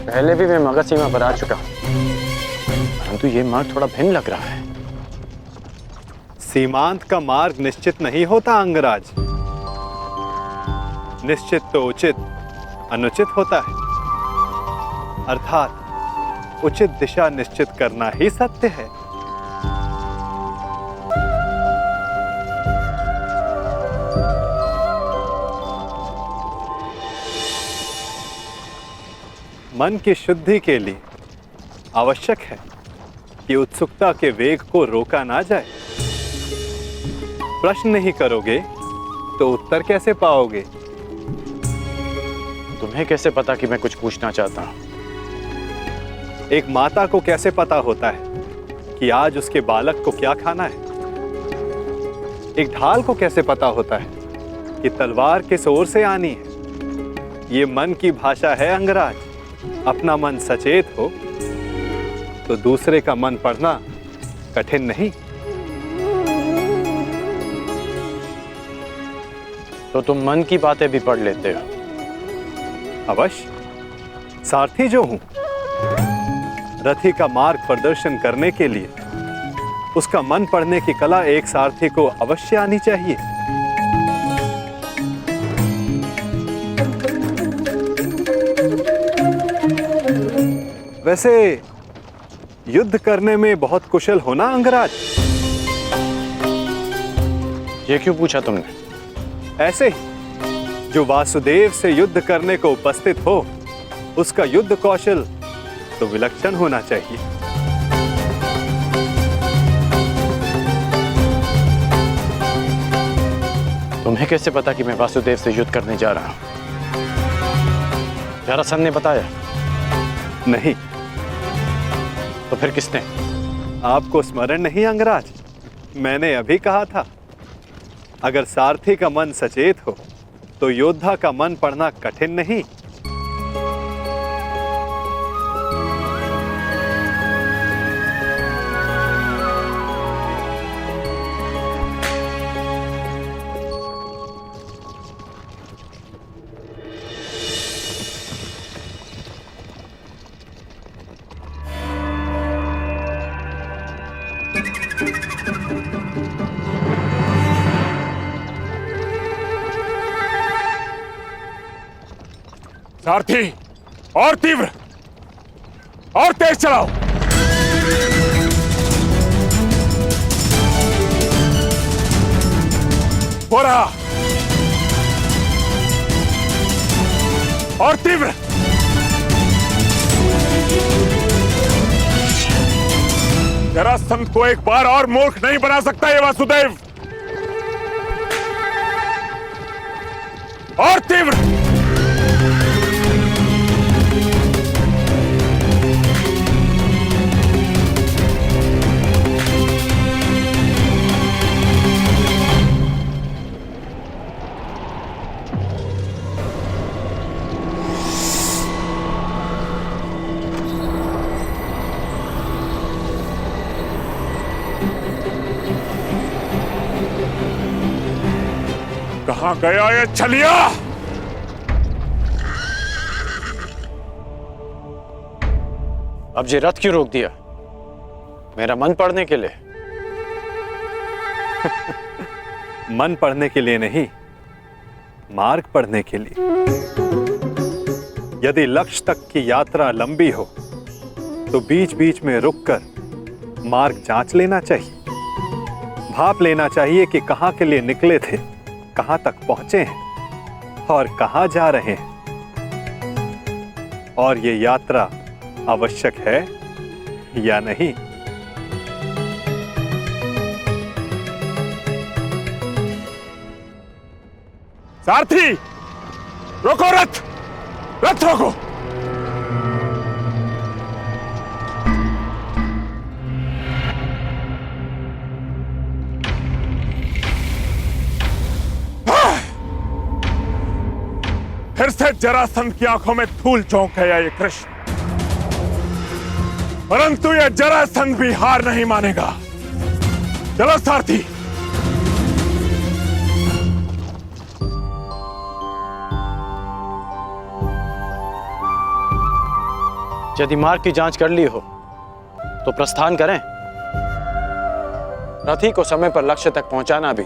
पहले भी मैं मगध सीमा पर आ चुका हूं, परंतु ये मार्ग थोड़ा भिन्न लग रहा है। सीमांत का मार्ग निश्चित नहीं होता अंगराज। निश्चित तो उचित, अनुचित होता है। अर्थात उचित दिशा निश्चित करना ही सत्य है। मन की शुद्धि के लिए आवश्यक है कि उत्सुकता के वेग को रोका ना जाए। प्रश्न नहीं करोगे तो उत्तर कैसे पाओगे? तुम्हें कैसे पता कि मैं कुछ पूछना चाहता हूं? एक माता को कैसे पता होता है कि आज उसके बालक को क्या खाना है? एक ढाल को कैसे पता होता है कि तलवार किस ओर से आनी है? ये मन की भाषा है अंगराज। अपना मन सचेत हो तो दूसरे का मन पढ़ना कठिन नहीं। तो तुम मन की बातें भी पढ़ लेते हो? अवश्य। सारथी जो हूं, रथी का मार्ग प्रदर्शन करने के लिए उसका मन पढ़ने की कला एक सारथी को अवश्य आनी चाहिए। वैसे युद्ध करने में बहुत कुशल होना अंगराज? ये क्यों पूछा तुमने? ऐसे ही जो वासुदेव से युद्ध करने को उपस्थित हो, उसका युद्ध कौशल तो विलक्षण होना चाहिए। तुम्हें कैसे पता कि मैं वासुदेव से युद्ध करने जा रहा हूं? जरासंध ने बताया? नहीं। तो फिर किसने? आपको स्मरण नहीं अंगराज? मैंने अभी कहा था, अगर सारथी का मन सचेत हो तो योद्धा का मन पढ़ना कठिन नहीं। सारथी, और तीव्र और तेज चलाओ। हो रहा, और तीव्र। जरासंध को एक बार और मूर्ख नहीं बना सकता ये वासुदेव। और तीव्र। कहां गया ये छलिया? अब ये रथ क्यों रोक दिया? मेरा मन पढ़ने के लिए? मन पढ़ने के लिए नहीं, मार्ग पढ़ने के लिए। यदि लक्ष्य तक की यात्रा लंबी हो तो बीच बीच में रुककर मार्ग जांच लेना चाहिए। भाप लेना चाहिए कि कहां के लिए निकले थे, कहां तक पहुंचे हैं और कहां जा रहे हैं, और ये यात्रा आवश्यक है या नहीं। सारथी, रोको रथ, रथ रोको। फिर से जरासंध की आंखों में धूल चौंक गया ये कृष्ण, परंतु यह जरासंध भी हार नहीं मानेगा। चलो सारथी। यदि मार्ग की जांच कर ली हो तो प्रस्थान करें। रथी को समय पर लक्ष्य तक पहुंचाना भी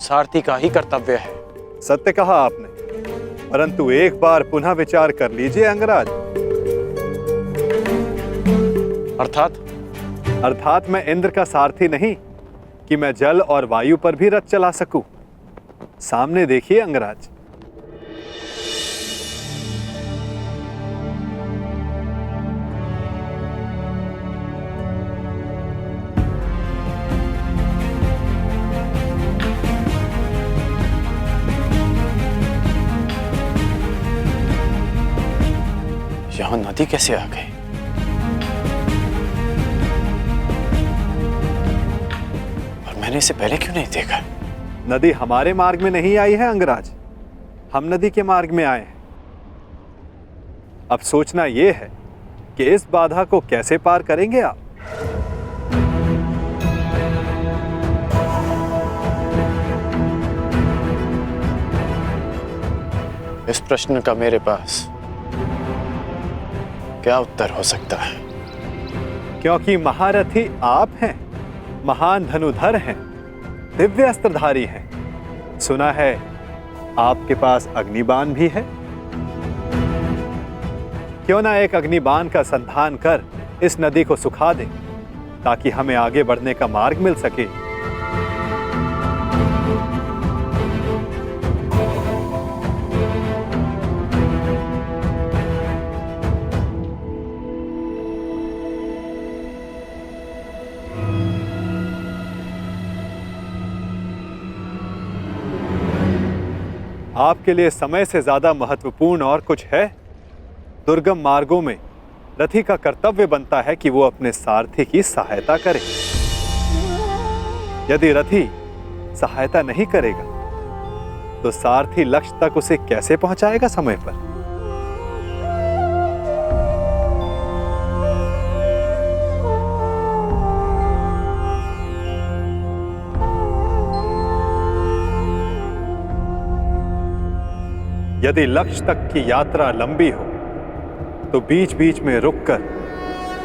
सारथी का ही कर्तव्य है। सत्य कहा आपने, परंतु एक बार पुनः विचार कर लीजिए अंगराज। अर्थात मैं इंद्र का सारथी नहीं कि मैं जल और वायु पर भी रथ चला सकूं। सामने देखिए अंगराज। यहां नदी कैसे आ गई? और मैंने इसे पहले क्यों नहीं देखा? नदी हमारे मार्ग में नहीं आई है अंगराज, हम नदी के मार्ग में आए हैं। अब सोचना यह है कि इस बाधा को कैसे पार करेंगे आप। इस प्रश्न का मेरे पास क्या उत्तर हो सकता है? क्योंकि महारथी आप हैं, महान धनुधर हैं, दिव्य अस्त्रधारी हैं। सुना है आपके पास अग्निबाण भी है। क्यों ना एक अग्निबाण का संधान कर इस नदी को सुखा दें, ताकि हमें आगे बढ़ने का मार्ग मिल सके। आपके लिए समय से ज्यादा महत्वपूर्ण और कुछ है? दुर्गम मार्गों में रथी का कर्तव्य बनता है कि वो अपने सारथी की सहायता करे। यदि रथी सहायता नहीं करेगा तो सारथी लक्ष्य तक उसे कैसे पहुंचाएगा समय पर? यदि लक्ष्य तक की यात्रा लंबी हो तो बीच बीच में रुककर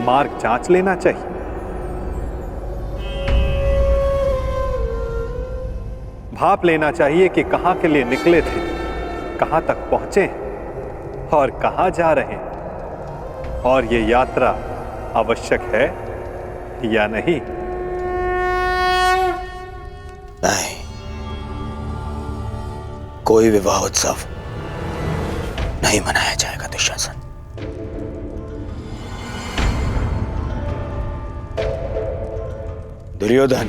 मार्ग जांच लेना चाहिए। भाप लेना चाहिए कि कहां के लिए निकले थे, कहां तक पहुंचे हैं और कहां जा रहे हैं, और ये यात्रा आवश्यक है या नहीं। नहीं, कोई विवाह उत्सव नहीं मनाया जाएगा दुशासन। दुर्योधन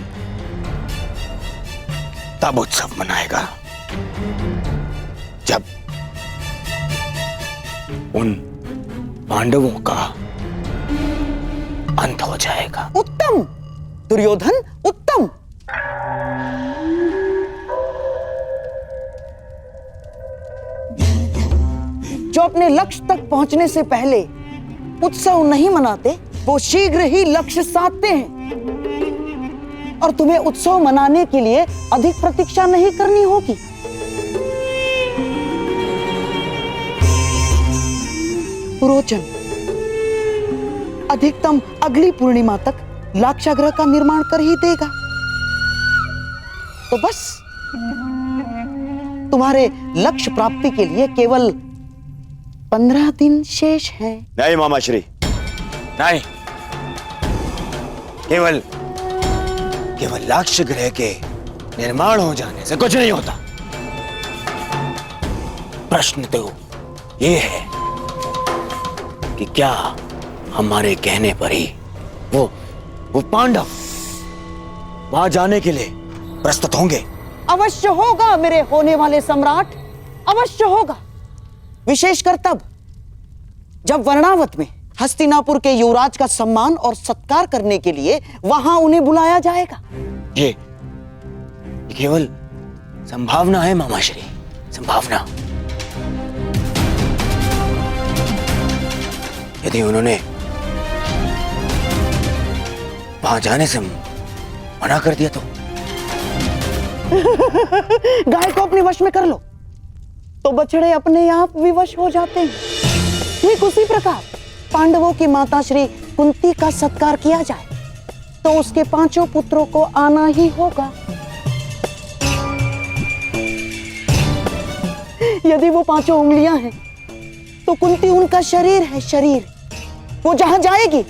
तब उत्सव मनाएगा जब उन पांडवों का अंत हो जाएगा। उत्तम दुर्योधन, उत्तम। जो अपने लक्ष्य तक पहुंचने से पहले उत्सव नहीं मनाते, वो शीघ्र ही लक्ष्य साधते हैं। और तुम्हें उत्सव मनाने के लिए अधिक प्रतीक्षा नहीं करनी होगी। पुरोचन अधिकतम अगली पूर्णिमा तक लाक्षागृह का निर्माण कर ही देगा। तो बस तुम्हारे लक्ष्य प्राप्ति के लिए केवल 15 दिन शेष हैं। नहीं मामाश्री, नहीं। केवल लाक्ष गृह के निर्माण हो जाने से कुछ नहीं होता। प्रश्न तो ये है कि क्या हमारे कहने पर ही वो पांडव वहां जाने के लिए प्रस्तुत होंगे? अवश्य होगा मेरे होने वाले सम्राट, अवश्य होगा। विशेषकर तब जब वर्णावत में हस्तिनापुर के युवराज का सम्मान और सत्कार करने के लिए वहां उन्हें बुलाया जाएगा। ये केवल संभावना है मामाश्री, संभावना। यदि उन्होंने वहां जाने से मना कर दिया तो गाय को अपने वश में कर लो तो बछड़े अपने आप विवश हो जाते हैं। ठीक उसी प्रकार पांडवों की माता श्री कुंती का सत्कार किया जाए तो उसके 5 पुत्रों को आना ही होगा। यदि वो 5 उंगलियां हैं तो कुंती उनका शरीर है, शरीर। वो जहां जाएगी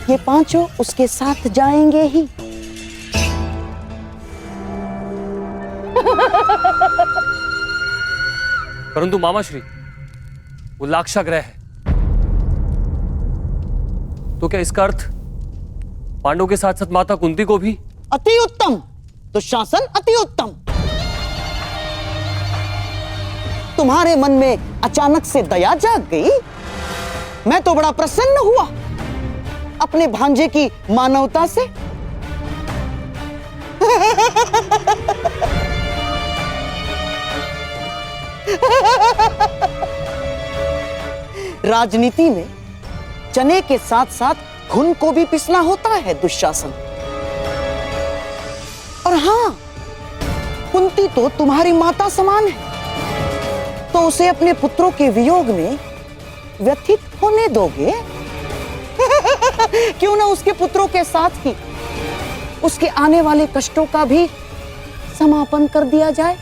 ये 5 उसके साथ जाएंगे ही। परंतु मामाश्री, वो लाक्षाग्रह है, तो क्या इसका अर्थ पांडवों के साथ साथ माता कुंती को भी? अति उत्तम दुशासन, अति उत्तम। तुम्हारे मन में अचानक से दया जाग गई। मैं तो बड़ा प्रसन्न हुआ अपने भांजे की मानवता से। राजनीति में चने के साथ साथ घुन को भी पिसना होता है दुशासन। और हां, कुंती तो तुम्हारी माता समान है, तो उसे अपने पुत्रों के वियोग में व्यथित होने दोगे? क्यों ना उसके पुत्रों के साथ ही उसके आने वाले कष्टों का भी समापन कर दिया जाए।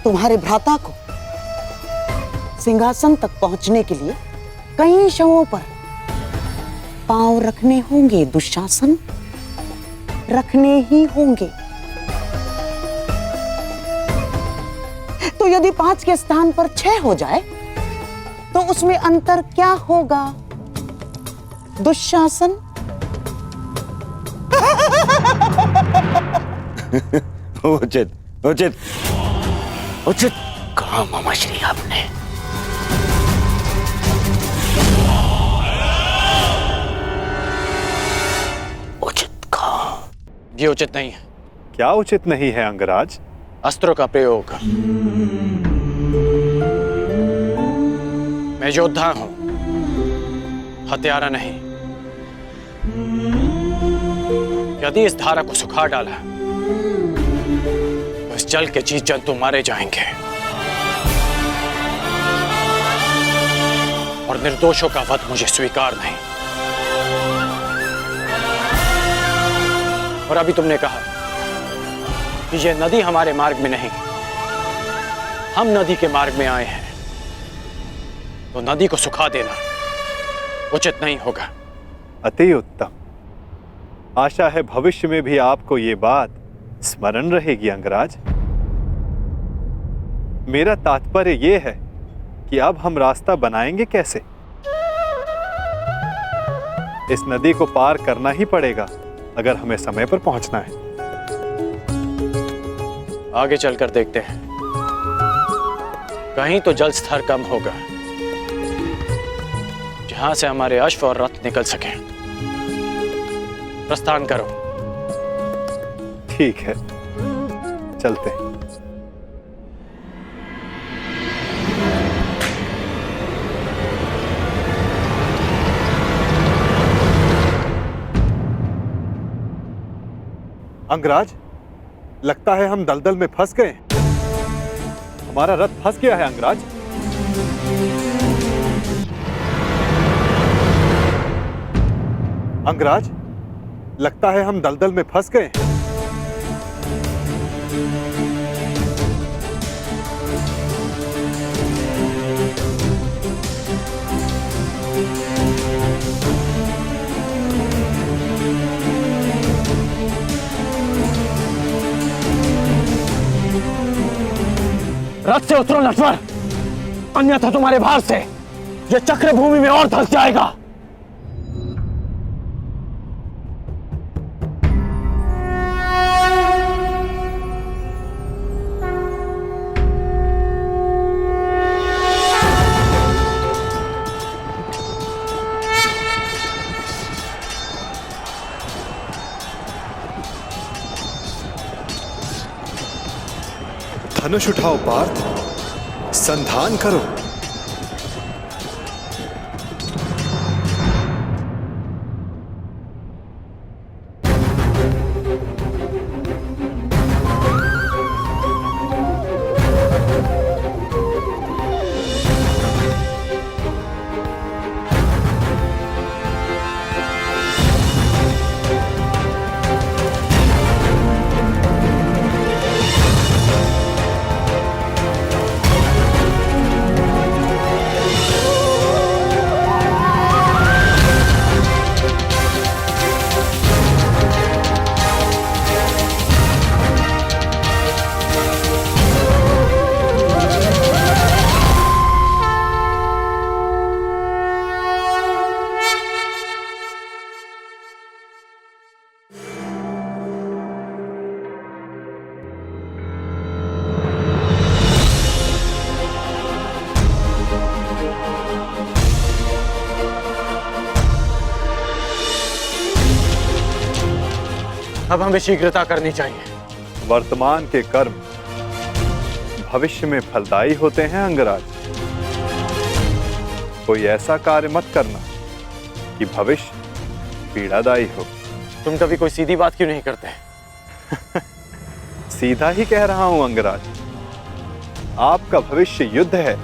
तुम्हारे भ्राता को सिंहासन तक पहुंचने के लिए कई शवों पर पांव रखने होंगे दुशासन, रखने ही होंगे। तो यदि 5 के स्थान पर 6 हो जाए तो उसमें अंतर क्या होगा दुशासन? उचित उचित उचित कहा मामाश्री आपने। उचित कहा। ये उचित नहीं है। क्या उचित नहीं है अंगराज? अस्त्रों का प्रयोग। मैं योद्धा हूं, हत्यारा नहीं। यदि इस धारा को सुखा डाला तो इस जल के जीव जंतु मारे जाएंगे और निर्दोषों का वध मुझे स्वीकार नहीं। और अभी तुमने कहा कि यह नदी हमारे मार्ग में नहीं, हम नदी के मार्ग में आए हैं, तो नदी को सुखा देना उचित नहीं होगा। अति उत्तम। आशा है भविष्य में भी आपको ये बात स्मरण रहेगी अंगराज। मेरा तात्पर्य ये है कि अब हम रास्ता बनाएंगे कैसे? इस नदी को पार करना ही पड़ेगा अगर हमें समय पर पहुंचना है। आगे चलकर देखते हैं, कहीं तो जल स्तर कम होगा जहां से हमारे अश्व और रथ निकल सकें। प्रस्थान करो। ठीक है, चलते हैं। अंगराज, लगता है हम दलदल में फंस गए। हमारा रथ फंस गया है अंगराज। अंगराज, लगता है हम दलदल में फंस गए। रथ से उतरो नटवर, अन्यथा तुम्हारे भार से यह चक्र भूमि में और धंस जाएगा। धनुष उठाओ पार्थ, संधान करो। अब हमें शीघ्रता करनी चाहिए। वर्तमान के कर्म भविष्य में फलदायी होते हैं अंगराज। कोई ऐसा कार्य मत करना कि भविष्य पीड़ादायी हो। तुम कभी कोई सीधी बात क्यों नहीं करते? सीधा ही कह रहा हूं अंगराज। आपका भविष्य युद्ध है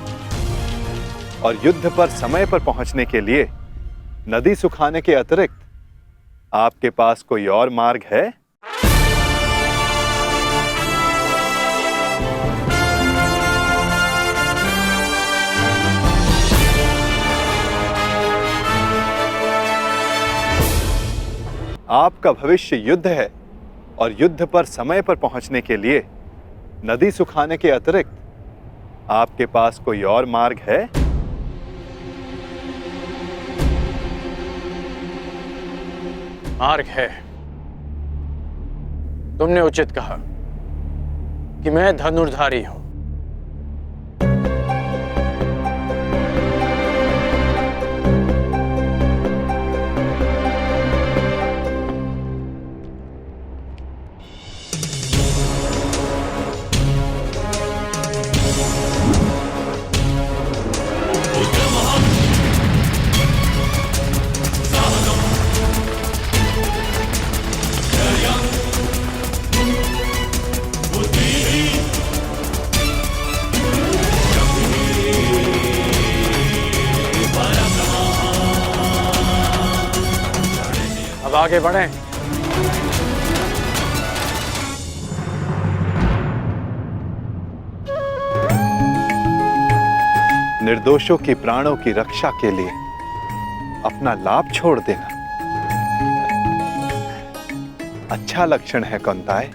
और युद्ध पर समय पर पहुंचने के लिए नदी सुखाने के अतिरिक्त आपके पास कोई और मार्ग है? आपका भविष्य युद्ध है और युद्ध पर समय पर पहुंचने के लिए नदी सुखाने के अतिरिक्त आपके पास कोई और मार्ग है? मार्ग है। तुमने उचित कहा कि मैं धनुर्धारी हूं। अब आगे बढ़ें। निर्दोषों के प्राणों की रक्षा के लिए अपना लाभ छोड़ देना अच्छा लक्षण है कौंताय।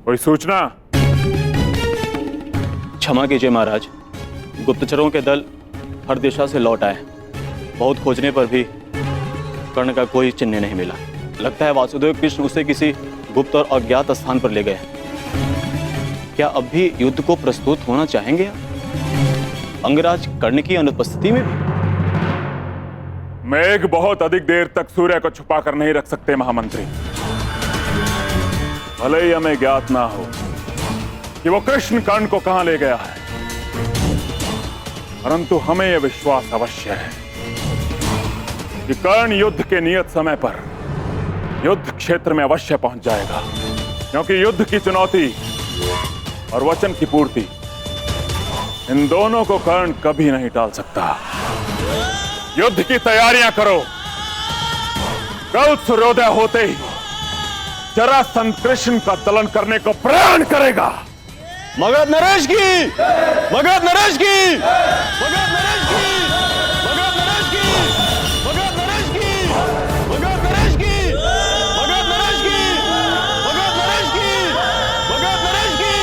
कोई सूचना? क्षमा कीजिए महाराज, गुप्तचरों के दल हर दिशा से लौट आए। बहुत खोजने पर भी कर्ण का कोई चिन्ह नहीं मिला। लगता है वासुदेव कृष्ण उसे किसी गुप्त और अज्ञात स्थान पर ले गए। क्या अब भी युद्ध को प्रस्तुत होना चाहेंगे अंगराज कर्ण की अनुपस्थिति में भी? मेघ बहुत अधिक देर तक सूर्य को छुपा कर नहीं रख सकते महामंत्री। भले ही हमें ज्ञात ना हो कि वो कृष्ण कर्ण को कहां ले गया है, परंतु हमें यह विश्वास अवश्य है कि कर्ण युद्ध के नियत समय पर युद्ध क्षेत्र में अवश्य पहुंच जाएगा, क्योंकि युद्ध की चुनौती और वचन की पूर्ति, इन दोनों को कर्ण कभी नहीं टाल सकता। युद्ध की तैयारियां करो। कल सूर्योदय होते ही जरासंध कृष्ण का दलन करने को प्रण करेगा। मगध नरेश की! मगध नरेश की! मगध नरेश की! मगध नरेश की! मगध नरेश की! मगध नरेश की! मगध नरेश की! मगध नरेश की! मगध नरेश की!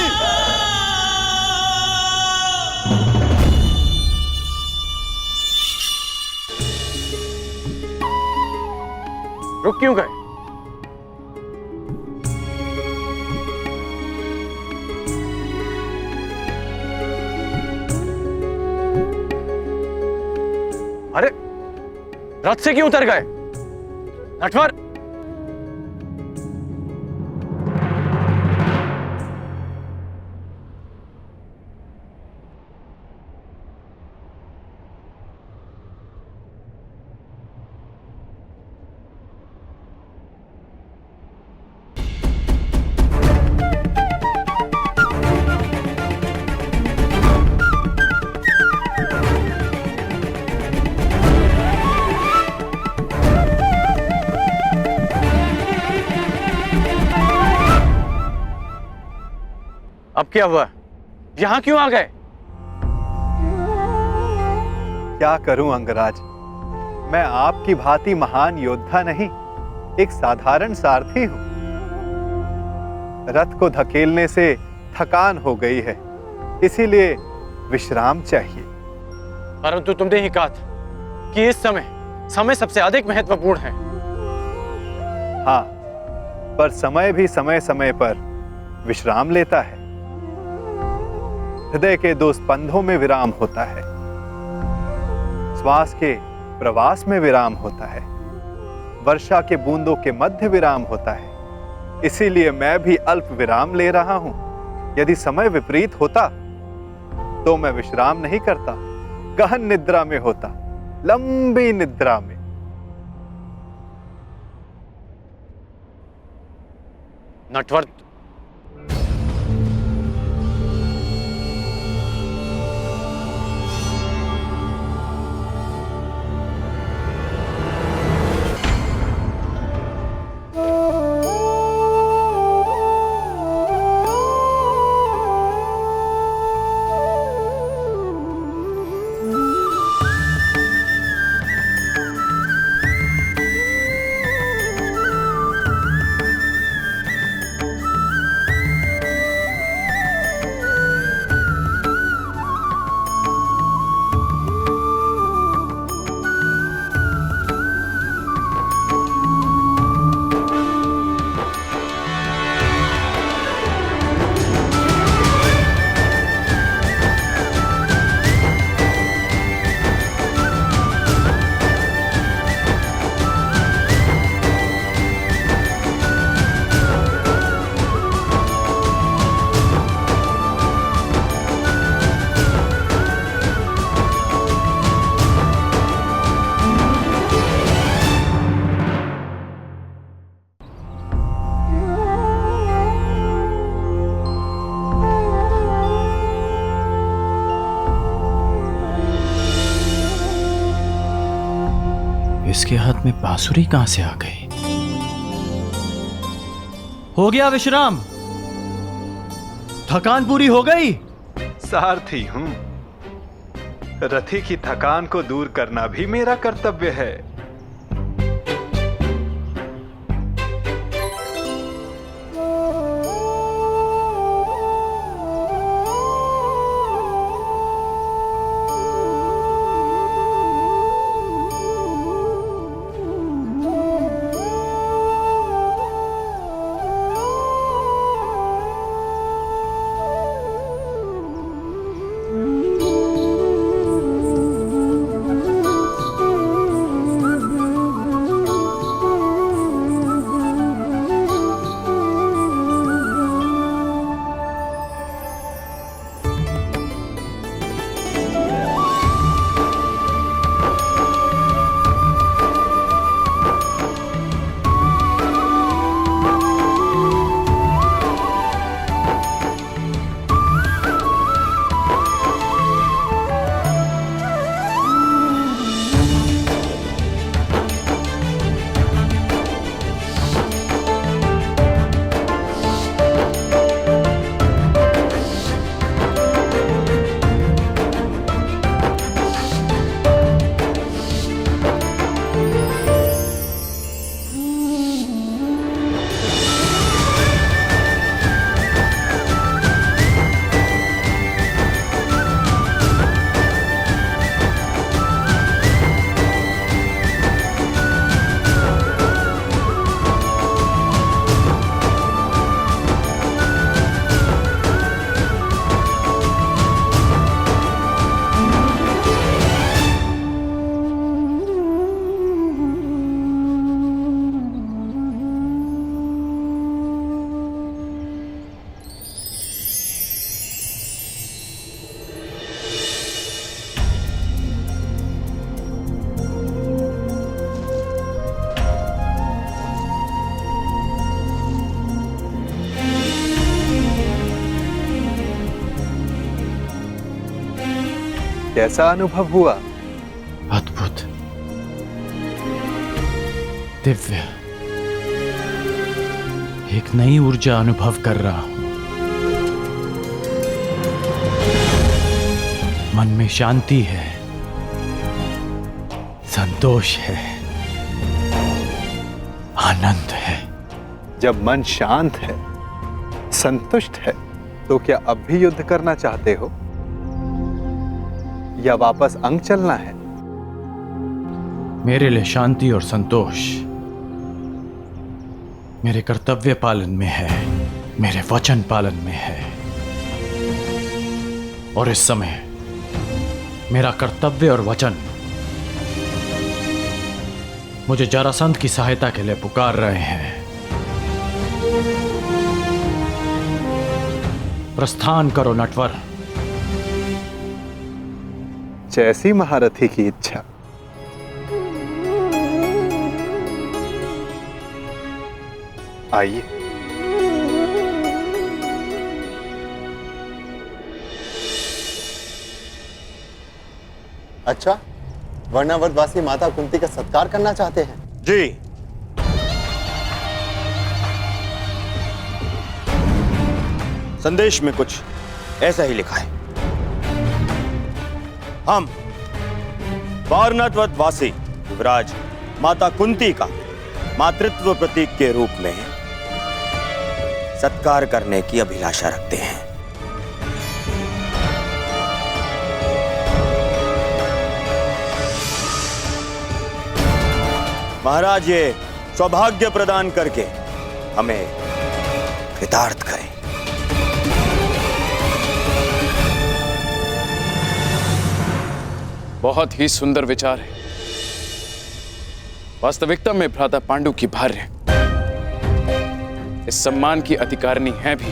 रुक क्यों गए? अरे रथ से क्यों उतर गए? नटवर, अब क्या हुआ? यहां क्यों आ गए? क्या करूं अंगराज, मैं आपकी भांति महान योद्धा नहीं, एक साधारण सारथी हूं। रथ को धकेलने से थकान हो गई है, इसीलिए विश्राम चाहिए। परंतु तुमने ही कहा था कि इस समय सबसे अधिक महत्वपूर्ण है। हाँ, पर समय भी समय समय पर विश्राम लेता है। हृदय के दो स्पंदों में विराम होता है। श्वास के प्रवास में विराम होता है, वर्षा के बूंदों के मध्य विराम होता है। इसीलिए मैं भी अल्प विराम ले रहा हूं। यदि समय विपरीत होता तो मैं विश्राम नहीं करता, गहन निद्रा में होता, लंबी निद्रा में। नटवर, इसके हाथ में बांसुरी कहां से आ गई? हो गया विश्राम? थकान पूरी हो गई? सारथी हूं। रथी की थकान को दूर करना भी मेरा कर्तव्य है। कैसा अनुभव हुआ? अद्भुत, दिव्य, एक नई ऊर्जा अनुभव कर रहा हूं। मन में शांति है, संतोष है, आनंद है। जब मन शांत है, संतुष्ट है, तो क्या अब भी युद्ध करना चाहते हो या वापस अंग चलना है? मेरे लिए शांति और संतोष मेरे कर्तव्य पालन में है, मेरे वचन पालन में है। और इस समय मेरा कर्तव्य और वचन मुझे जरासंध की सहायता के लिए पुकार रहे हैं। प्रस्थान करो नटवर। जैसी महारथी की इच्छा। आइए। अच्छा, वर्णावतवासी माता कुंती का सत्कार करना चाहते हैं? जी। संदेश में कुछ ऐसा ही लिखा है। हम वारणावतवासी युवराज माता कुंती का मातृत्व प्रतीक के रूप में सत्कार करने की अभिलाषा रखते हैं। महाराज ये सौभाग्य प्रदान करके हमें कृतार्थ करें। बहुत ही सुंदर विचार है। वास्तविकता में भ्राता पांडु की भार्य इस सम्मान की अधिकारिणी है भी।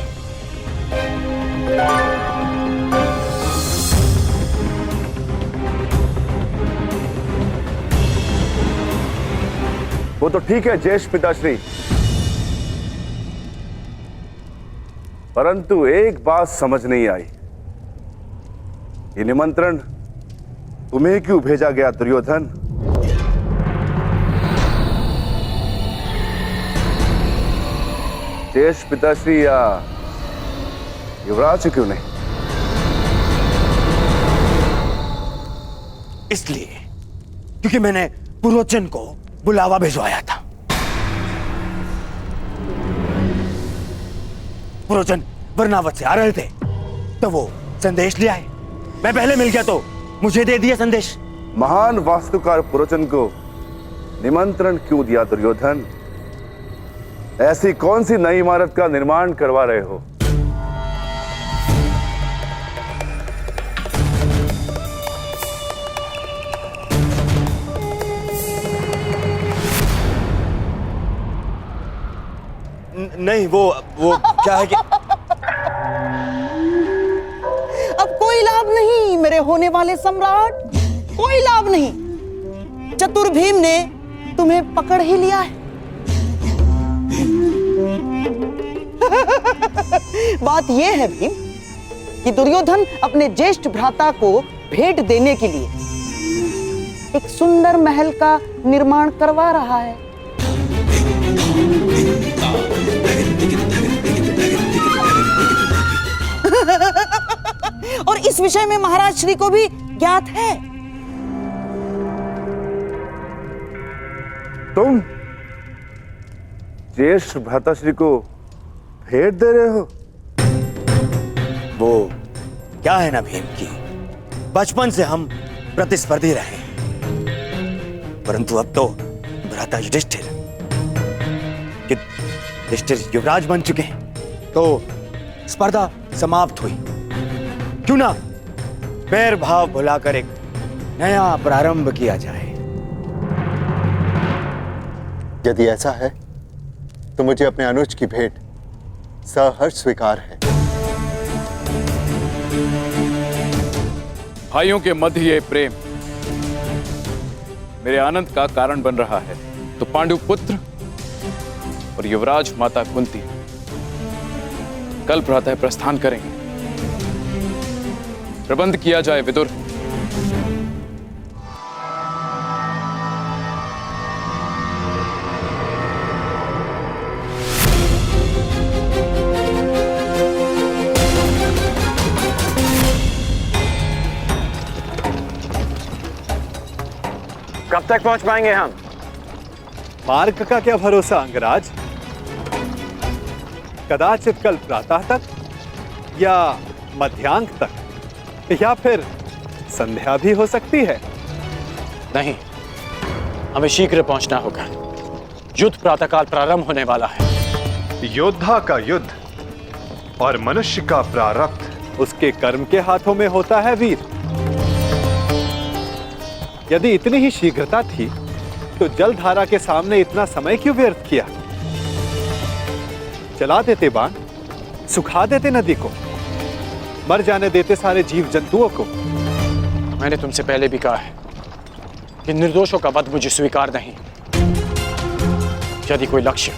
वो तो ठीक है ज्येष्ठ पिताश्री, परंतु एक बात समझ नहीं आई। ये निमंत्रण तुम्हें क्यों भेजा गया दुर्योधन? ज्येष्ठ पिताश्री या युवराज क्यों नहीं? इसलिए क्योंकि मैंने पुरोचन को बुलावा भिजवाया था। पुरोचन वर्णावत से आ रहे थे तो वो संदेश ले आए। मैं पहले मिल गया तो मुझे दे दिया संदेश। महान वास्तुकार पुरोचन को निमंत्रण क्यों दिया दुर्योधन? ऐसी कौन सी नई इमारत का निर्माण करवा रहे हो? नहीं, वो क्या है कि अब कोई लाभ नहीं मेरे होने वाले सम्राट, कोई लाभ नहीं। चतुर भीम ने तुम्हें पकड़ ही लिया है। बात यह है भीम कि दुर्योधन अपने ज्येष्ठ भ्राता को भेंट देने के लिए एक सुंदर महल का निर्माण करवा रहा है। और इस विषय में महाराज श्री को भी ज्ञात है। तुम ज्येष्ठ भ्राताश्री को भेंट दे रहे हो? वो क्या है ना भीम की, बचपन से हम प्रतिस्पर्धी रहे, परंतु अब तो भ्राता युधिष्ठिर युवराज बन चुके हैं तो स्पर्धा समाप्त हुई। क्यों ना बैर भाव भुलाकर एक नया प्रारंभ किया जाए। यदि ऐसा है तो मुझे अपने अनुज की भेंट सहर्ष स्वीकार है। भाइयों के मध्य ये प्रेम मेरे आनंद का कारण बन रहा है, तो पांडु पुत्र और युवराज माता कुंती कल प्रातः प्रस्थान करेंगे। प्रबंध किया जाए विदुर। कब तक पहुंच पाएंगे हम? मार्ग का क्या भरोसा अंगराज? कदाचित कल प्रातः तक या मध्यांक तक या फिर संध्या भी हो सकती है। नहीं, हमें शीघ्र पहुंचना होगा। युद्ध प्रातःकाल प्रारंभ होने वाला है। योद्धा का युद्ध और मनुष्य का प्रारब्ध उसके कर्म के हाथों में होता है वीर। यदि इतनी ही शीघ्रता थी तो जलधारा के सामने इतना समय क्यों व्यर्थ किया? चला देते बाण, सुखा देते नदी को, मर जाने देते सारे जीव जंतुओं को। मैंने तुमसे पहले भी कहा है कि निर्दोषों का वध मुझे स्वीकार नहीं। यदि कोई लक्ष्य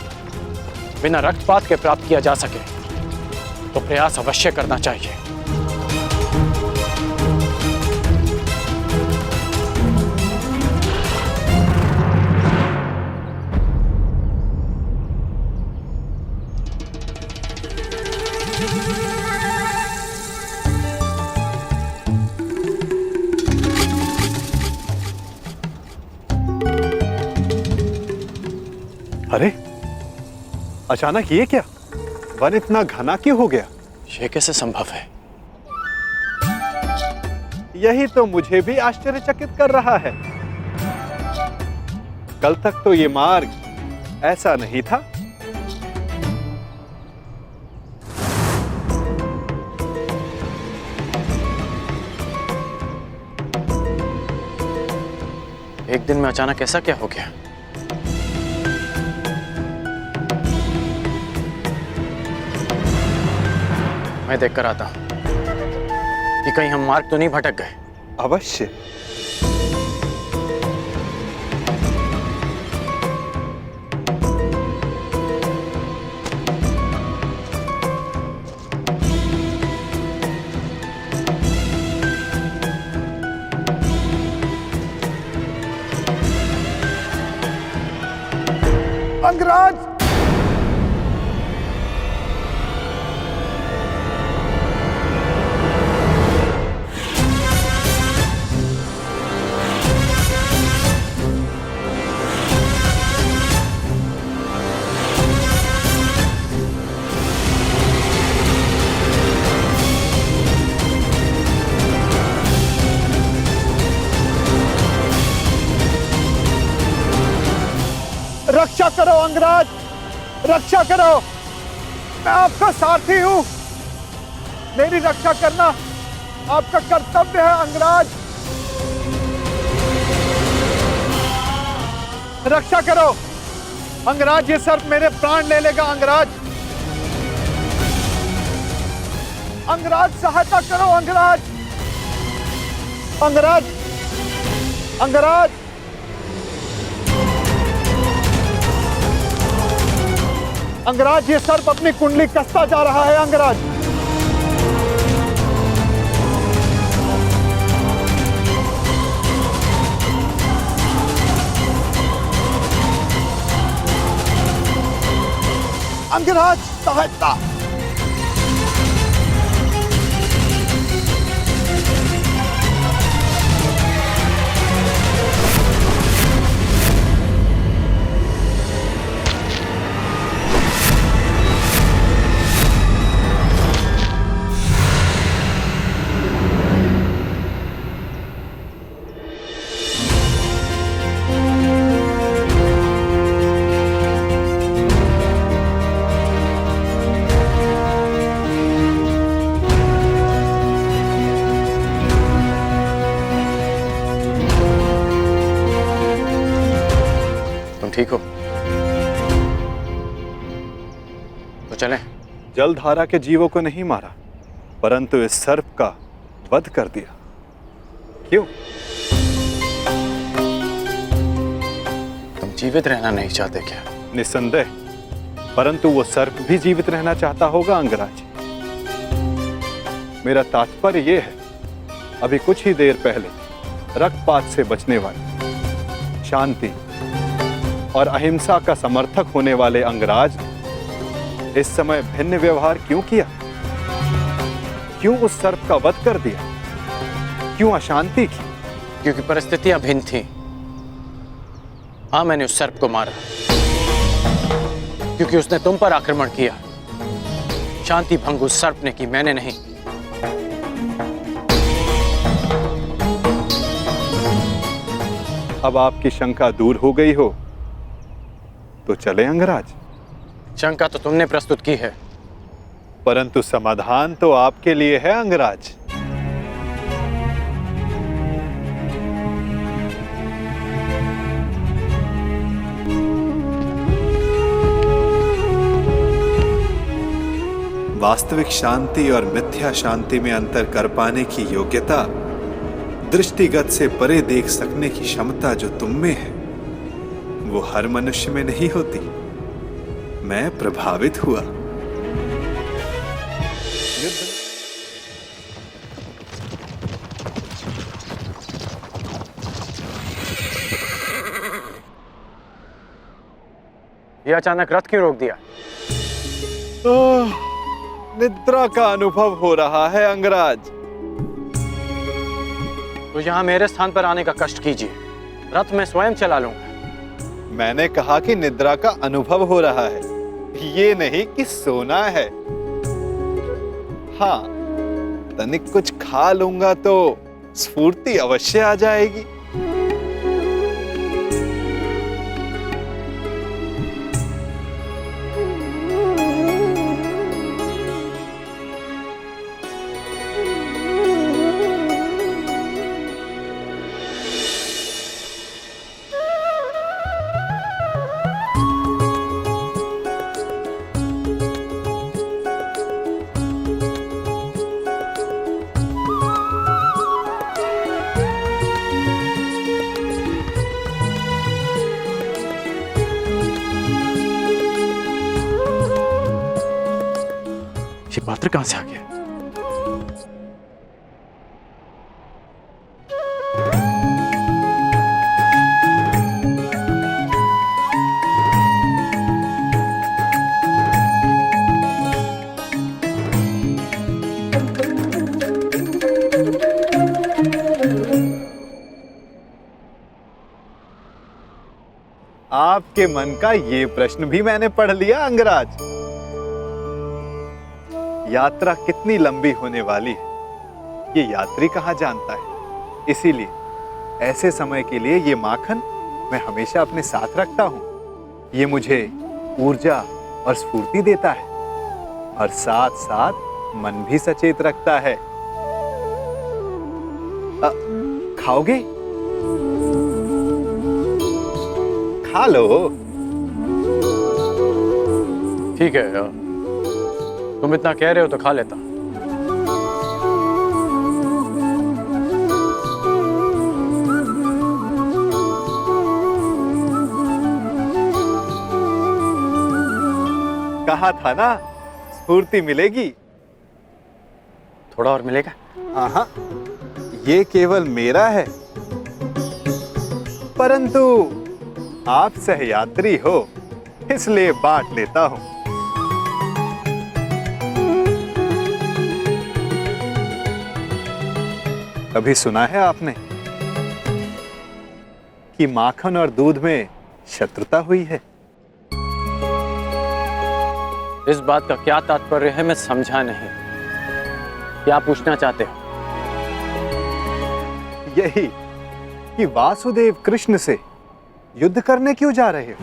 बिना रक्तपात के प्राप्त किया जा सके तो प्रयास अवश्य करना चाहिए। अरे अचानक ये क्या? वन इतना घना क्यों हो गया? यह कैसे संभव है? यही तो मुझे भी आश्चर्यचकित कर रहा है। कल तक तो ये मार्ग ऐसा नहीं था। एक दिन में अचानक ऐसा क्या हो गया? मैं देखकर आता हूं कि कहीं हम मार्ग तो नहीं भटक गए। अवश्य। अंगराज! रक्षा करो अंगराज, रक्षा करो। मैं आपका सारथी हूं। मेरी रक्षा करना आपका कर्तव्य है अंगराज। रक्षा करो अंगराज, ये सर्प मेरे प्राण ले लेगा अंगराज। अंगराज सहायता करो अंगराज। अंगराज, अंगराज। अंगराज, ये सर्प अपनी कुंडली कसता जा रहा है अंगराज। अंगराज सहायता। ठीक हो तो चलें। जलधारा के जीवों को नहीं मारा, परंतु इस सर्प का वध कर दिया। क्यों? तुम जीवित रहना नहीं चाहते क्या? निस्संदेह, परंतु वो सर्प भी जीवित रहना चाहता होगा अंगराज। मेरा तात्पर्य ये है, अभी कुछ ही देर पहले रक्तपात से बचने वाले, शांति और अहिंसा का समर्थक होने वाले अंगराज इस समय भिन्न व्यवहार क्यों किया? क्यों उस सर्प का वध कर दिया? क्यों अशांति की? क्योंकि परिस्थितियां भिन्न थी। हाँ, मैंने उस सर्प को मारा क्योंकि उसने तुम पर आक्रमण किया। शांति भंग उस सर्प ने की, मैंने नहीं। अब आपकी शंका दूर हो गई हो तो चले अंगराज। शंका तो तुमने प्रस्तुत की है, परंतु समाधान तो आपके लिए है अंगराज। वास्तविक शांति और मिथ्या शांति में अंतर कर पाने की योग्यता, दृष्टिगत से परे देख सकने की क्षमता जो तुम में है, वो हर मनुष्य में नहीं होती। मैं प्रभावित हुआ। ये अचानक रथ क्यों रोक दिया? निद्रा का अनुभव हो रहा है अंगराज। तो यहाँ मेरे स्थान पर आने का कष्ट कीजिए, रथ मैं स्वयं चला लूंगा। मैंने कहा कि निद्रा का अनुभव हो रहा है, ये नहीं कि सोना है। हाँ, तनिक कुछ खा लूंगा तो स्फूर्ति अवश्य आ जाएगी। ये पात्र कहां से आ गया? आपके मन का ये प्रश्न भी मैंने पढ़ लिया अंगराज। यात्रा कितनी लंबी होने वाली है, ये यात्री कहाँ जानता है। इसीलिए ऐसे समय के लिए ये माखन मैं हमेशा अपने साथ रखता हूँ। ये मुझे ऊर्जा और स्फूर्ति देता है और साथ साथ मन भी सचेत रखता है। खाओगे? खा लो। ठीक है, तुम इतना कह रहे हो तो खा लेता। कहा था ना, स्फूर्ति मिलेगी। थोड़ा और मिलेगा? हाँ, ये केवल मेरा है, परंतु आप सहयात्री हो इसलिए बांट लेता हूं। कभी सुना है आपने कि माखन और दूध में शत्रुता हुई है? इस बात का क्या तात्पर्य है मैं समझा नहीं। क्या पूछना चाहते हो? यही कि वासुदेव कृष्ण से युद्ध करने क्यों जा रहे हो?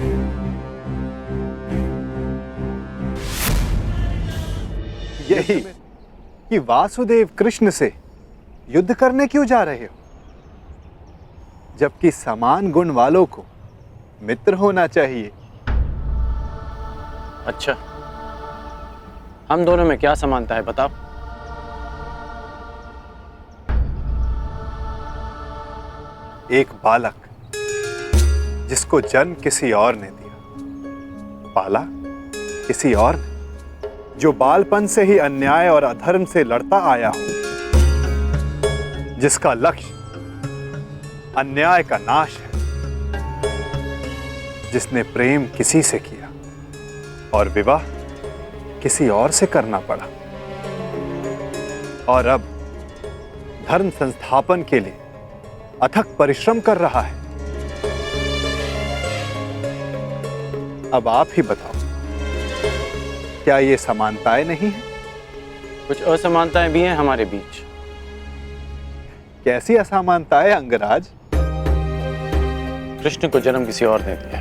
यही कि वासुदेव कृष्ण से युद्ध करने क्यों जा रहे हो, जबकि समान गुण वालों को मित्र होना चाहिए। अच्छा, हम दोनों में क्या समानता है बताओ? एक बालक जिसको जन्म किसी और ने दिया, पाला किसी और ने, जो बालपन से ही अन्याय और अधर्म से लड़ता आया हो, जिसका लक्ष्य अन्याय का नाश है, जिसने प्रेम किसी से किया और विवाह किसी और से करना पड़ा, और अब धर्म संस्थापन के लिए अथक परिश्रम कर रहा है। अब आप ही बताओ, क्या ये समानताएं नहीं है? कुछ असमानताएं भी हैं हमारे बीच। कैसी असमानताएं अंगराज? कृष्ण को जन्म किसी और ने दिया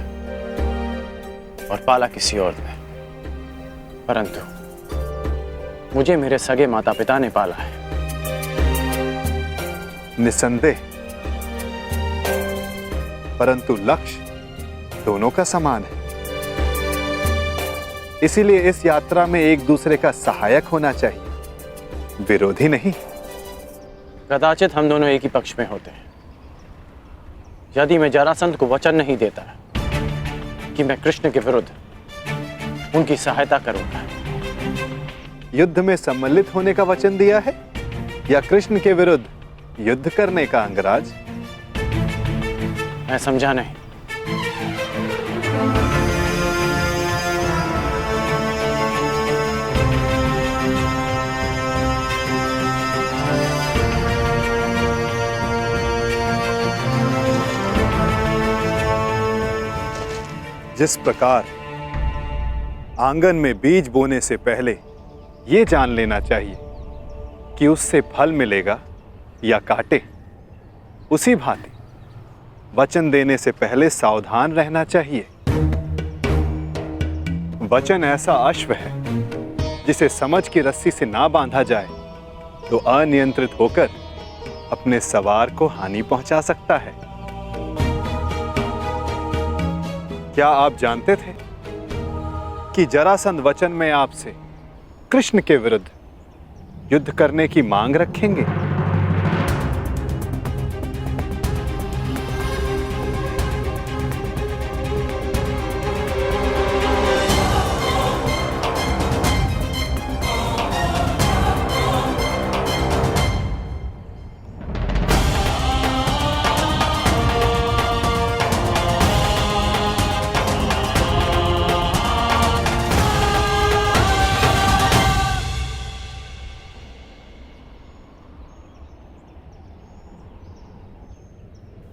और पाला किसी और ने, परंतु मुझे मेरे सगे माता पिता ने पाला है। निसंदेह, परंतु लक्ष्य दोनों का समान है। इसीलिए इस यात्रा में एक दूसरे का सहायक होना चाहिए, विरोधी नहीं। कदाचित हम दोनों एक ही पक्ष में होते हैं। यदि मैं जरासंध को वचन नहीं देता कि मैं कृष्ण के विरुद्ध उनकी सहायता करूंगा। युद्ध में सम्मिलित होने का वचन दिया है या कृष्ण के विरुद्ध युद्ध करने का अंगराज? मैं समझा नहीं। जिस प्रकार आंगन में बीज बोने से पहले यह जान लेना चाहिए कि उससे फल मिलेगा या कांटे, उसी भांति वचन देने से पहले सावधान रहना चाहिए। वचन ऐसा अश्व है जिसे समझ की रस्सी से ना बांधा जाए तो अनियंत्रित होकर अपने सवार को हानि पहुंचा सकता है। क्या आप जानते थे कि जरासंध वचन में आपसे कृष्ण के विरुद्ध युद्ध करने की मांग रखेंगे?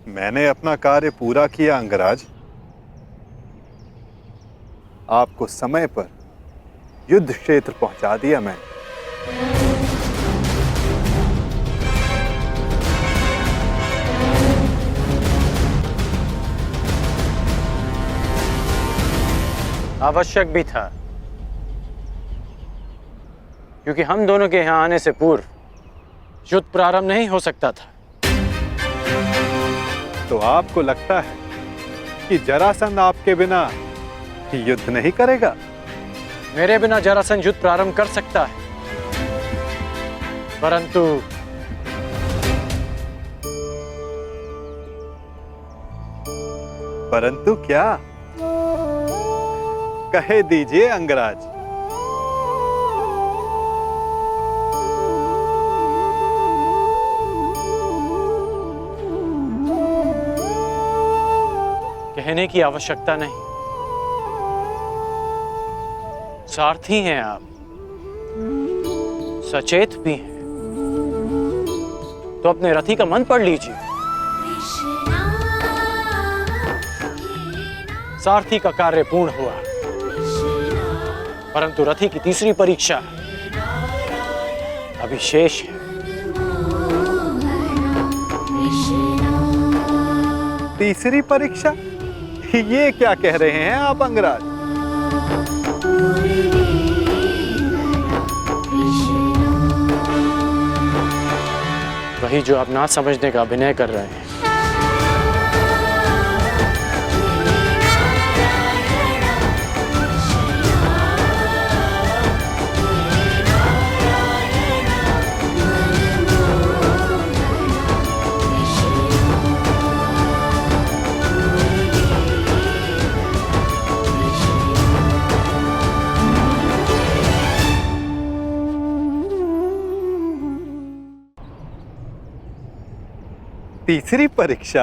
मैंने अपना कार्य पूरा किया अंगराज। आपको समय पर युद्ध क्षेत्र पहुंचा दिया मैंने। आवश्यक भी था, क्योंकि हम दोनों के यहां आने से पूर्व युद्ध प्रारंभ नहीं हो सकता था। तो आपको लगता है कि जरासंध आपके बिना युद्ध नहीं करेगा? मेरे बिना जरासंध युद्ध प्रारंभ कर सकता है, परंतु क्या? कहे दीजिए अंगराज। कहने की आवश्यकता नहीं। सारथी हैं आप, सचेत भी हैं, तो अपने रथी का मन पढ़ लीजिए। सारथी का कार्य पूर्ण हुआ, परंतु रथी की तीसरी परीक्षा अभी शेष है। तीसरी परीक्षा? ये क्या कह रहे हैं आप अंगराज? वही जो आप ना समझने का अभिनय कर रहे हैं। तीसरी परीक्षा?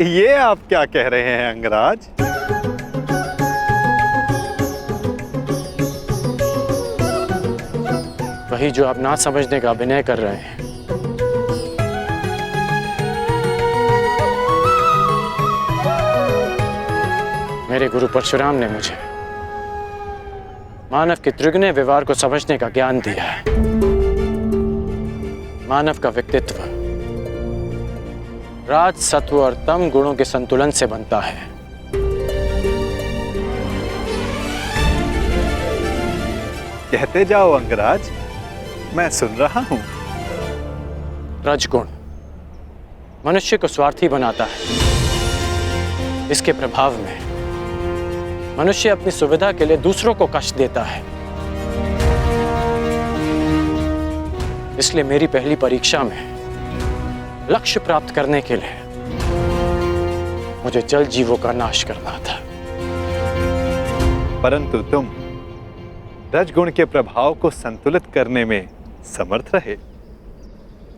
ये आप क्या कह रहे हैं अंगराज? वही जो आप ना समझने का अभिनय कर रहे हैं। मेरे गुरु परशुराम ने मुझे मानव के त्रिगुण व्यवहार को समझने का ज्ञान दिया है। मानव का व्यक्तित्व राज, सत्व और तम गुणों के संतुलन से बनता है। कहते जाओ अंगराज, मैं सुन रहा हूं। रजगुण मनुष्य को स्वार्थी बनाता है। इसके प्रभाव में मनुष्य अपनी सुविधा के लिए दूसरों को कष्ट देता है। इसलिए मेरी पहली परीक्षा में लक्ष्य प्राप्त करने के लिए मुझे जल जीवों का नाश करना था। परंतु तुम रजगुण के प्रभाव को संतुलित करने में समर्थ रहे।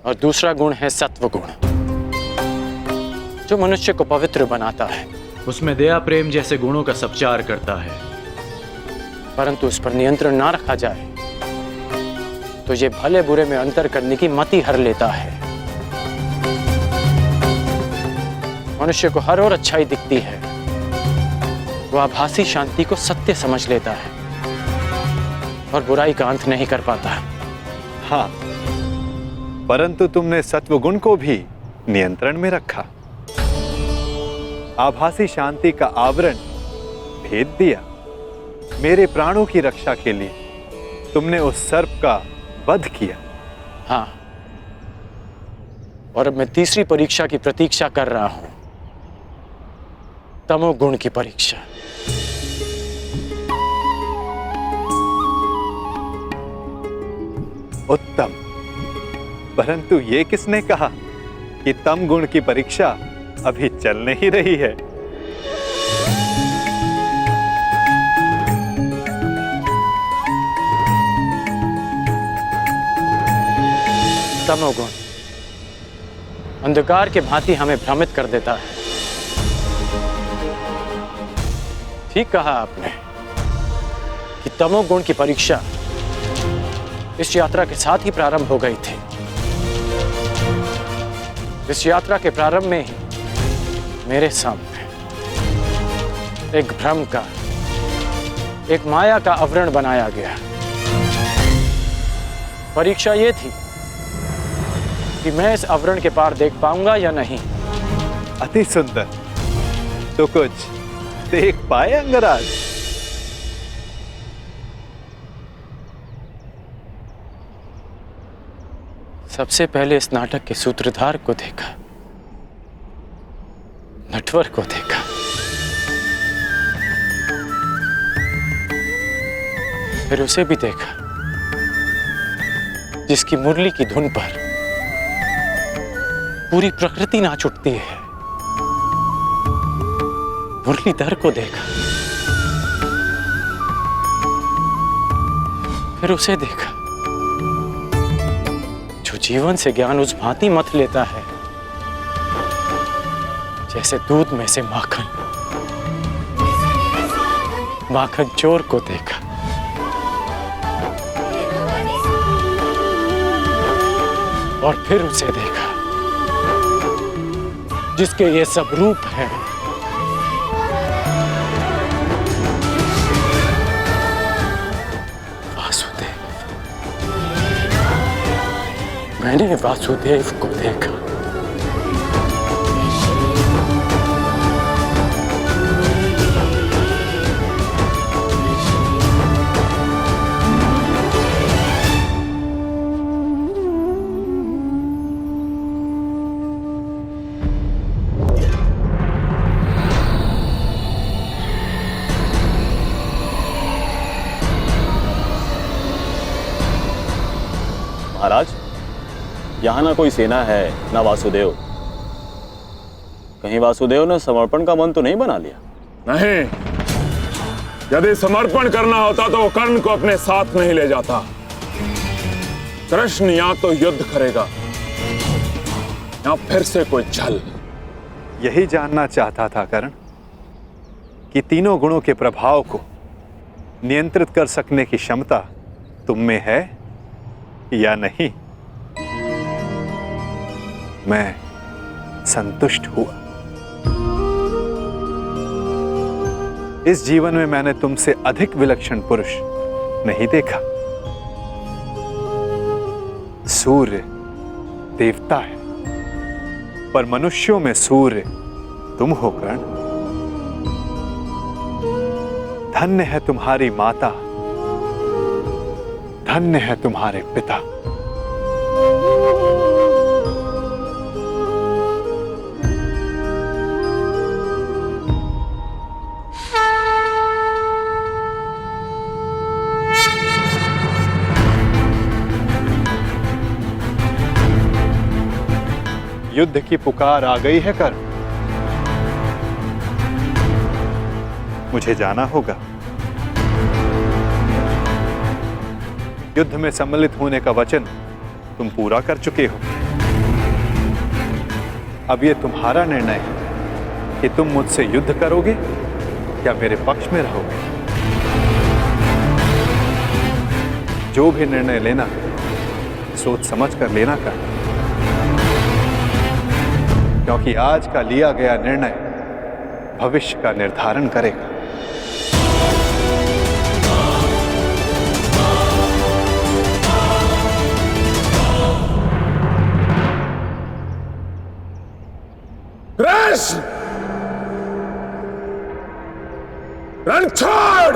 और दूसरा गुण है सत्व गुण, जो मनुष्य को पवित्र बनाता है। उसमें दया प्रेम जैसे गुणों का संचार करता है। परंतु उस पर नियंत्रण ना रखा जाए तो ये भले बुरे में अंतर करने की मति हर लेता है। मनुष्य को हर ओर अच्छाई दिखती है, वो आभासी शांति को सत्य समझ लेता है और बुराई का अंत नहीं कर पाता। हाँ, परंतु तुमने सत्वगुण को भी नियंत्रण में रखा। आभासी शांति का आवरण भेद दिया। मेरे प्राणों की रक्षा के लिए तुमने उस सर्प का वध किया। हाँ, और अब मैं तीसरी परीक्षा की प्रतीक्षा कर रहा हूं, तमोगुण की परीक्षा। उत्तम, परंतु ये किसने कहा कि तम गुण की परीक्षा अभी चल नहीं रही है? तमोगुण अंधकार के भांति हमें भ्रमित कर देता है। ठीक कहा आपने कि तमोगुण की परीक्षा इस यात्रा के साथ ही प्रारंभ हो गई थी। इस यात्रा के प्रारंभ में ही मेरे सामने एक भ्रम का, एक माया का आवरण बनाया गया। परीक्षा यह थी कि मैं इस आवरण के पार देख पाऊंगा या नहीं। अति सुंदर, तो कुछ देख पाए अंगराज? सबसे पहले इस नाटक के सूत्रधार को देखा, नटवर को देखा, फिर उसे भी देखा जिसकी मुरली की धुन पर पूरी प्रकृति नाच उठती है। मुरलीधर को देखा, फिर उसे देखा जो जीवन से ज्ञान उस भांति मथ लेता है जैसे दूध में से माखन। माखन चोर को देखा, और फिर उसे देखा जिसके ये सब रूप हैं। वासुदेव। मैंने वासुदेव को देखा। महाराज, यहाँ ना कोई सेना है ना वासुदेव। कहीं वासुदेव ने समर्पण का मन तो नहीं बना लिया? नहीं, यदि समर्पण करना होता तो वो कर्ण को अपने साथ नहीं ले जाता। कृष्ण या तो युद्ध करेगा या फिर से कोई छल। यही जानना चाहता था कर्ण कि तीनों गुणों के प्रभाव को नियंत्रित कर सकने की क्षमता तुम में है या नहीं। मैं संतुष्ट हुआ। इस जीवन में मैंने तुमसे अधिक विलक्षण पुरुष नहीं देखा। सूर्य देवता है, पर मनुष्यों में सूर्य तुम हो कर्ण। धन्य है तुम्हारी माता, धन्य है तुम्हारे पिता। युद्ध की पुकार आ गई है कर। मुझे जाना होगा। युद्ध में सम्मिलित होने का वचन तुम पूरा कर चुके हो। अब यह तुम्हारा निर्णय है कि तुम मुझसे युद्ध करोगे या मेरे पक्ष में रहोगे। जो भी निर्णय लेना सोच समझ कर लेना कर, क्योंकि आज का लिया गया निर्णय भविष्य का निर्धारण करेगा। कृष्ण, रण छोड़।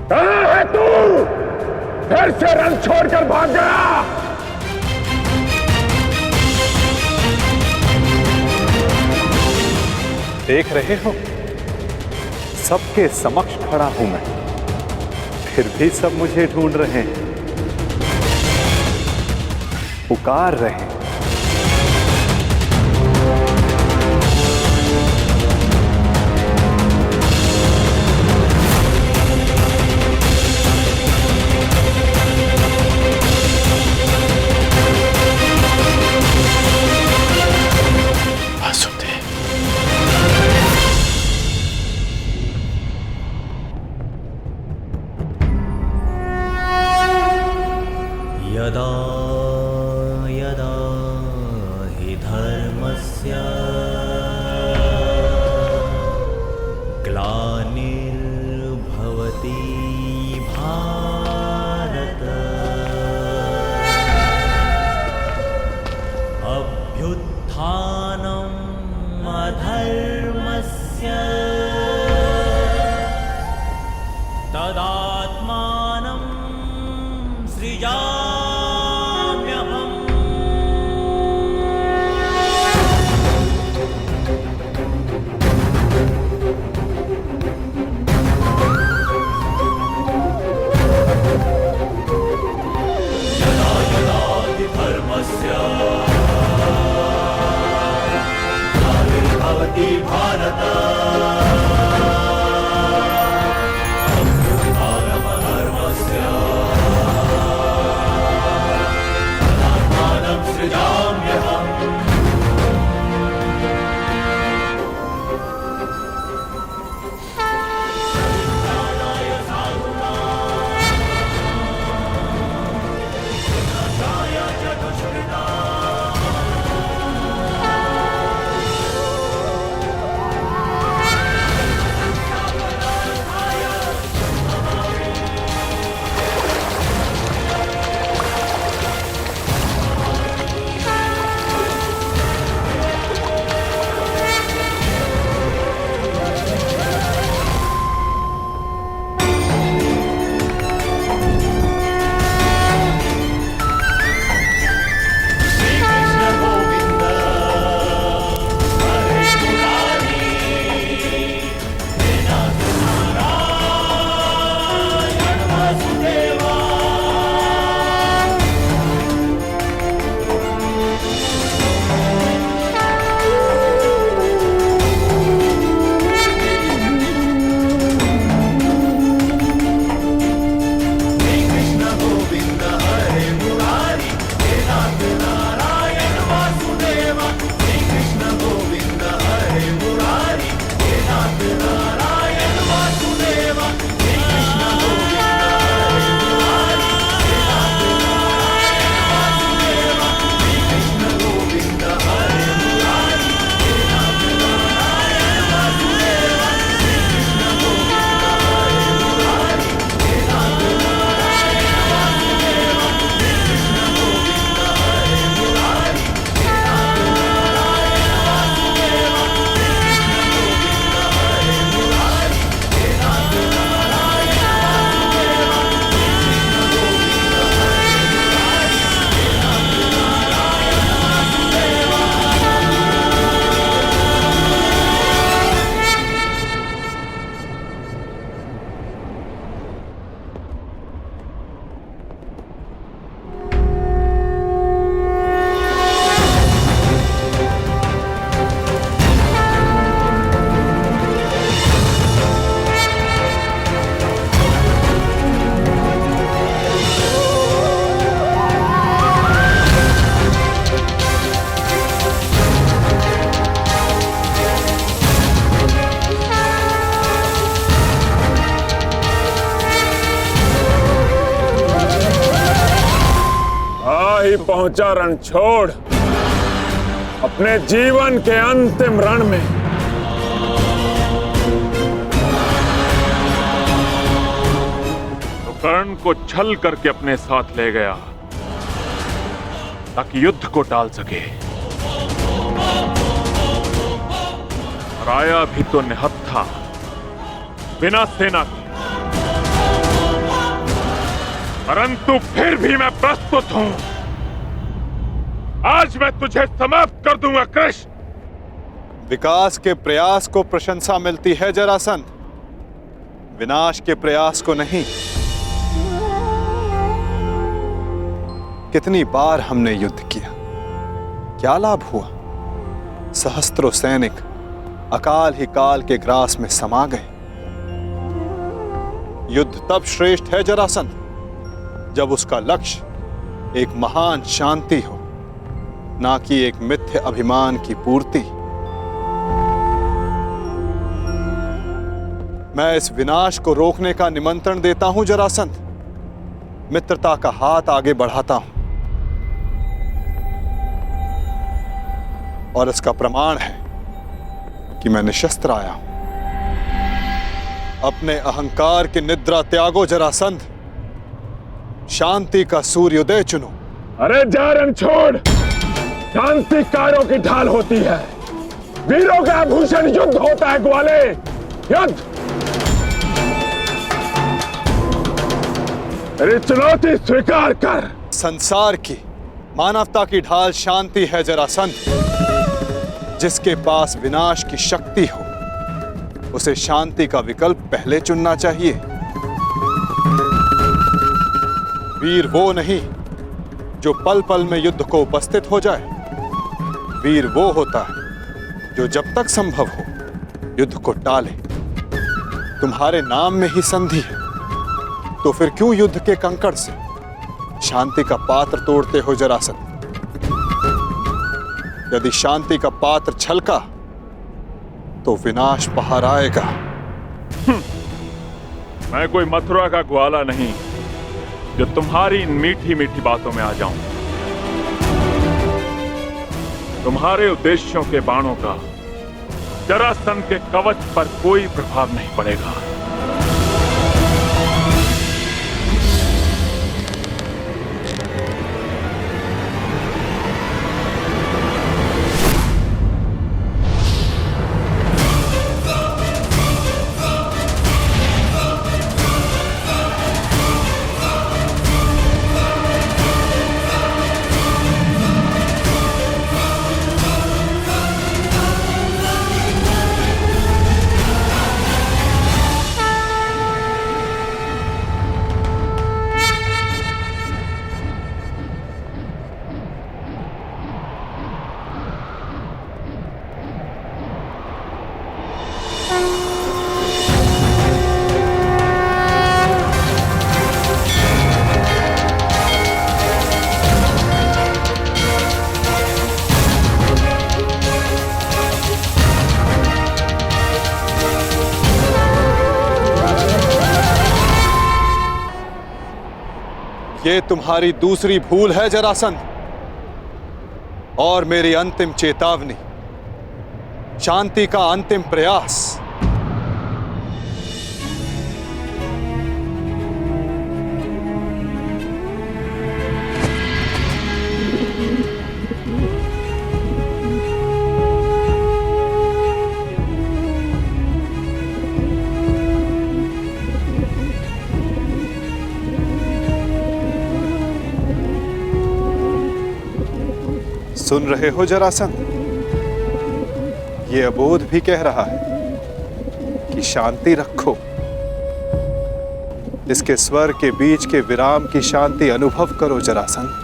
कहां है तू? फिर से रण छोड़कर भाग गया। देख रहे हो, सबके समक्ष खड़ा हूं मैं, फिर भी सब मुझे ढूंढ रहे हैं, पुकार रहे हैं। यदा यदा हि धर्मस्य ग्लानिर्भवति भारत अभ्युत्थानम् अधर्मस्य तदात्मानं सृजाम्यहम्। यदा यदा हि धर्मस्य ग्लानिर्भवति भारत पहुंचा रणछोड़ अपने जीवन के अंतिम रण में। तो कर्ण को छल करके अपने साथ ले गया ताकि युद्ध को टाल सके, और आया भी तो निहत्था बिना सेना के। परंतु फिर भी मैं प्रस्तुत हूं। आज मैं तुझे समाप्त कर दूंगा कृष्ण। विकास के प्रयास को प्रशंसा मिलती है जरासंध, विनाश के प्रयास को नहीं। कितनी बार हमने युद्ध किया, क्या लाभ हुआ? सहस्त्रों सैनिक अकाल ही काल के ग्रास में समा गए। युद्ध तब श्रेष्ठ है जरासंध जब उसका लक्ष्य एक महान शांति हो, ना कि एक मिथ्य अभिमान की पूर्ति। मैं इस विनाश को रोकने का निमंत्रण देता हूं जरासंध, मित्रता का हाथ आगे बढ़ाता हूं, और इसका प्रमाण है कि मैं निशस्त्र आया हूं। अपने अहंकार की निद्रा त्यागो जरासंध, शांति का सूर्योदय चुनो। अरे जा रणछोड़, शांति कायरों की ढाल होती है, वीरों का आभूषण युद्ध होता है ग्वाले, युद्ध। अरे चुनौती स्वीकार कर। संसार की मानवता की ढाल शांति है जरासंध। जिसके पास विनाश की शक्ति हो उसे शांति का विकल्प पहले चुनना चाहिए। वीर वो नहीं जो पल पल में युद्ध को उपस्थित हो जाए, वीर वो होता है जो जब तक संभव हो युद्ध को टाले। तुम्हारे नाम में ही संधि है, तो फिर क्यों युद्ध के कंकड़ से शांति का पात्र तोड़ते हो जरासंध? यदि शांति का पात्र छलका तो विनाश पहाड़ आएगा। मैं कोई मथुरा का ग्वाला नहीं जो तुम्हारी इन मीठी मीठी बातों में आ जाऊं। तुम्हारे उद्देश्यों के बाणों का जरासंध के कवच पर कोई प्रभाव नहीं पड़ेगा। ये तुम्हारी दूसरी भूल है जरासंध, और मेरी अंतिम चेतावनी, शांति का अंतिम प्रयास। सुन रहे हो जरासंध? ये अबोध भी कह रहा है कि शांति रखो। इसके स्वर के बीच के विराम की शांति अनुभव करो जरासंध।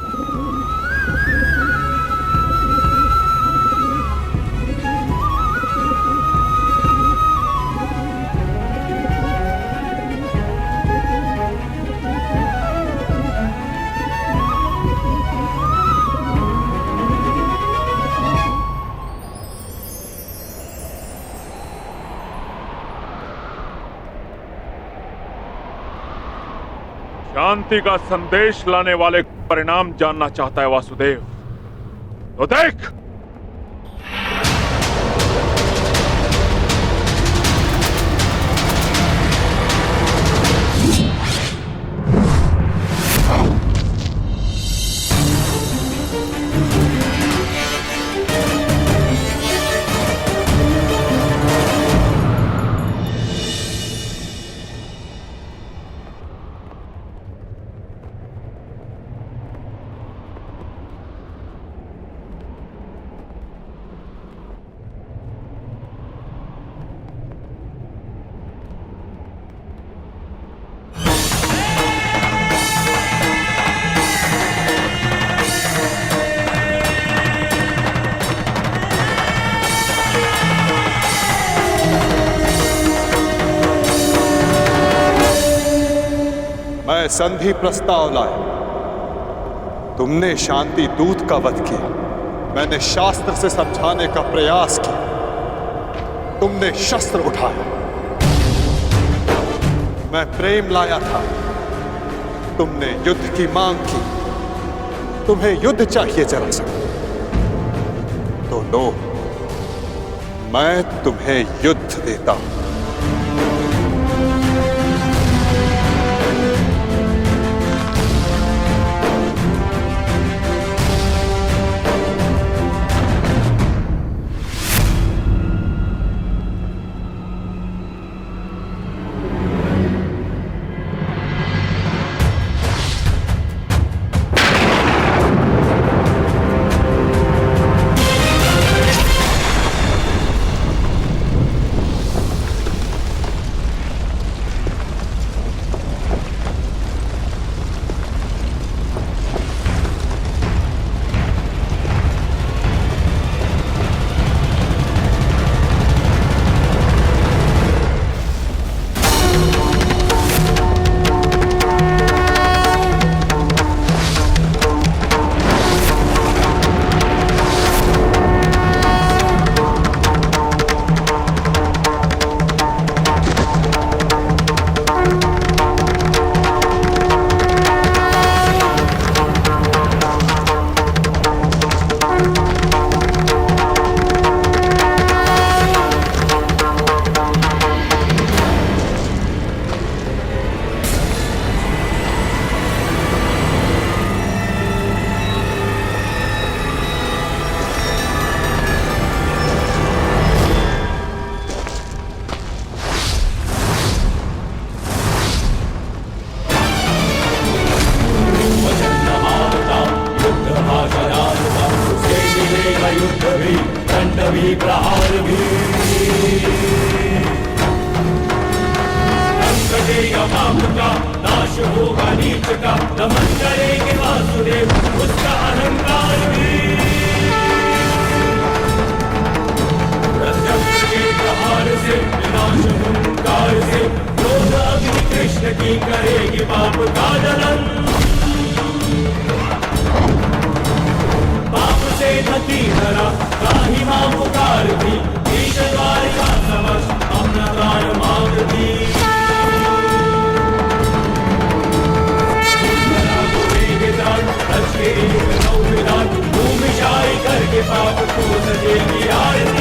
शांति का संदेश लाने वाले परिणाम जानना चाहता है वासुदेव, तो देख। मैं संधि प्रस्ताव लाया। तुमने शांति दूत का वध किया, मैंने शास्त्र से समझाने का प्रयास किया, तुमने शस्त्र उठाया। मैं प्रेम लाया था, तुमने युद्ध की मांग की। तुम्हें युद्ध चाहिए जरासंध, तो लो, मैं तुम्हें युद्ध देता हूं। करके पाप को सजेगी आरती।